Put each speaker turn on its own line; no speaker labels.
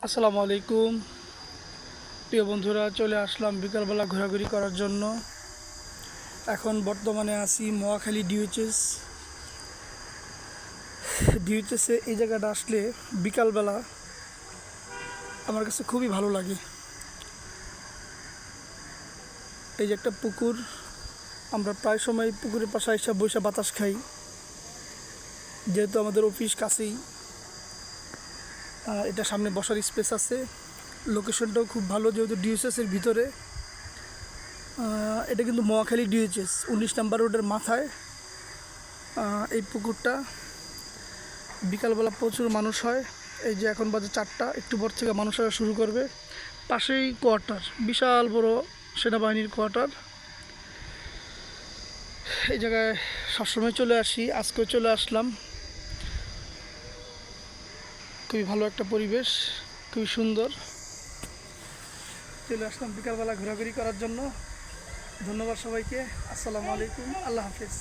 আসসালামু আলাইকুম প্রিয় বন্ধুরা, চলে আসলাম বিকালবেলা ঘোরাঘুরি করার জন্য। এখন বর্তমানে আছি মহাখালী ডিউচেসে। এই জায়গাটা আসলে বিকালবেলা আমার কাছে খুবই ভালো লাগে। এই যে একটা পুকুর, আমরা প্রায় সময় পুকুরের পাশে এসে বসে বাতাস খাই, যেহেতু আমাদের অফিস কাছেই। এটা সামনে বসার স্পেস আছে, লোকেশনটাও খুব ভালো, যেহেতু ডিউচেসের ভিতরে। এটা কিন্তু মহাখালী ডিউচেস 19 নম্বর রোডের মাথায় এই পুকুরটা। বিকালবেলা প্রচুর মানুষ হয়। এই যে এখন বাজে 4টা, একটু পর থেকে মানুষ আসা শুরু করবে। পাশেই কোয়ার্টার, বিশাল বড় সেনাবাহিনীর কোয়ার্টার। এই জায়গায় সবসময় চলে আসি, আজকেও চলে আসলাম। খুবই ভালো একটা পরিবেশ, খুবই সুন্দর। চলে আসলাম বিকালবেলা ঘোরাঘুরি করার জন্য। ধন্যবাদ সবাইকে। আসসালামু আলাইকুম, আল্লাহ হাফেজ।